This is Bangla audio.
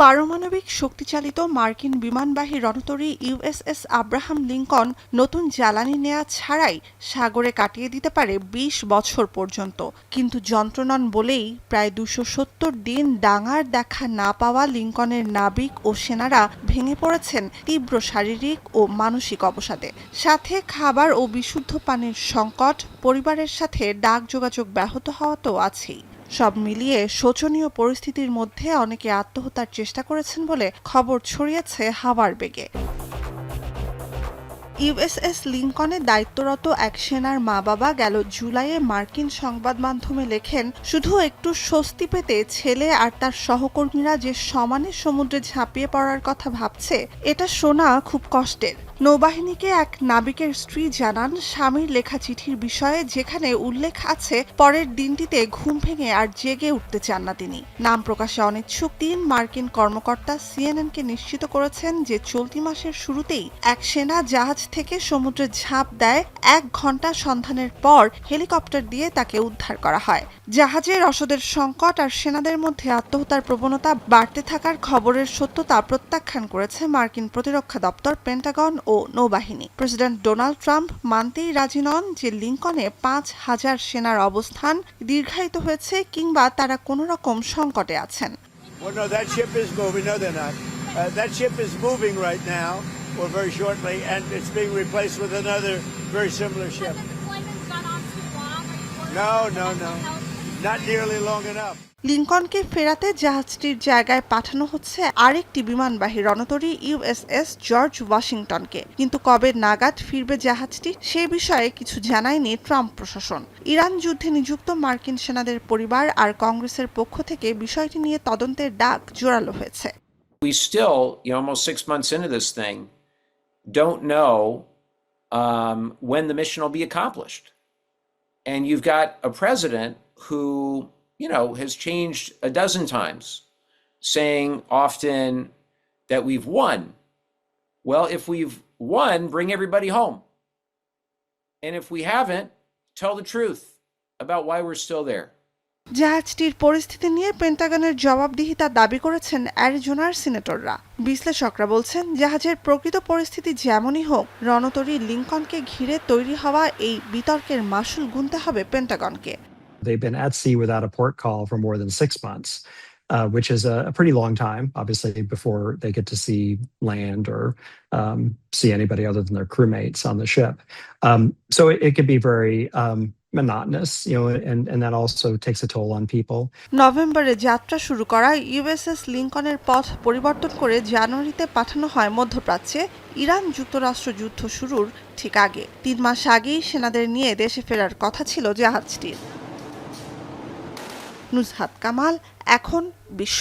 পারমাণবিক শক্তিচালিত মার্কিন বিমানবাহী রণতরী ইউএসএস আব্রাহাম লিংকন নতুন জ্বালানি নেয়া ছাড়াই সাগরে কাটিয়ে দিতে পারে ২০ বছর পর্যন্ত। কিন্তু যন্ত্রণান বলেই প্রায় ২৭০ দিন ডাঙার দেখা না পাওয়া লিংকনের নাবিক ও সেনারা ভেঙে পড়েছেন তীব্র শারীরিক ও মানসিক অবসাদে। সাথে খাবার ও বিশুদ্ধ পানির সংকট, পরিবারের সাথে ডাক যোগাযোগ ব্যাহত হওয়া তো আছেই। সব মিলিয়ে শোচনীয় পরিস্থিতির মধ্যে অনেকে আত্মহত্যার চেষ্টা করেছেন বলে খবর ছড়িয়েছে হাওয়ার বেগে। ইউএসএস লিংকনে দায়িত্বরত এক সেনার মা-বাবা গেল জুলাইয়ে মার্কিন সংবাদ মাধ্যমে লেখেন, শুধু একটু স্বস্তি পেতে ছেলে আর তার সহকর্মীরা যে সমানে সমুদ্রে ঝাঁপিয়ে পড়ার কথা ভাবছে, এটা শোনা খুব কষ্টের। নৌবাহিনীকে এক নাবিকের স্ত্রী জানান, স্বামীর লেখা চিঠির বিষয়ে যেখানে উল্লেখ আছে পরের দিনটিতে ঘুম ভেঙে আর জেগে উঠতে চান না তিনি। নাম প্রকাশে অনিচ্ছুক ৩ মার্কিন কর্মকর্তা সিএনএনকে নিশ্চিত করেছেন যে চলতি মাসের শুরুতেই এক সেনা জাহাজ থেকে সমুদ্রে ঝাঁপ দেয়। ১ ঘন্টা সন্ধানের পর হেলিকপ্টার দিয়ে তাকে উদ্ধার করা হয়। জাহাজে রসদের সংকট আর সেনাদের মধ্যে আত্মহত্যার প্রবণতা বাড়তে থাকার খবরের সত্যতা প্রত্যাখ্যান করেছে মার্কিন প্রতিরক্ষা দপ্তর, পেন্টাগন ও নৌবাহিনী। প্রেসিডেন্ট ডোনাল্ড ট্রাম্প মানতেই রাজি নন যে লিংকনে ৫,০০০ সেনার অবস্থান দীর্ঘায়িত হয়েছে কিংবা তারা কোনো রকম সংকটে আছেন। Or very shortly, and it's being replaced with another very similar ship. No, not nearly long enough. লিংকনকে ফেরাতে জাহাজটির জায়গায় পাঠানো হচ্ছে আরেকটি বিমানবাহী রণতরী ইউএসএস জর্জ ওয়াশিংটনকে। কিন্তু কবে নাগাদ ফিরবে জাহাজটি, সে বিষয়ে কিছু জানায়নি ট্রাম্প প্রশাসন। ইরান যুদ্ধে নিযুক্ত মার্কিন সেনাদের পরিবার আর কংগ্রেসের পক্ষ থেকে বিষয়টি নিয়ে তদন্তের ডাক জোরালো হয়েছে। We still, almost 6 months into this thing, don't know when the mission will be accomplished. And you've got a president who, has changed a dozen times, saying often that we've won. Well, if we've won, bring everybody home. And if we haven't, tell the truth about why we're still there. জাহাজটির পরিস্থিতি নিয়ে পেন্টাগনের জবাবদিহিতা দাবি করেছেন অ্যারিজোনার সিনেটররা। বিশ্লেষকরা বলছেন, জাহাজের প্রকৃত পরিস্থিতি যেমনই হোক, রণতরী লিংকনকে ঘিরে তৈরি হওয়া এই বিতর্কের মাসুল গুনতে হবে পেন্টাগনকে। They've been at sea without a port call for more than 6 months, which is a pretty long time, obviously, before they get to see land or see anybody other than their crewmates on the ship. So it can be very monotonous, and that also takes a toll on people. নভেম্বরে যাত্রা শুরু করা ইউএসএস লিংকনের পথ পরিবর্তন করে জানুয়ারিতে পাঠানো হয় মধ্যপ্রাচ্যে, ইরান যুক্তরাষ্ট্র যুদ্ধ শুরুর ঠিক আগে। ৩ মাস আগেই সেনাদের নিয়ে দেশে ফেরার কথা ছিল জাহাজটির। নুজহাত কামাল, এখন বিশ্ব।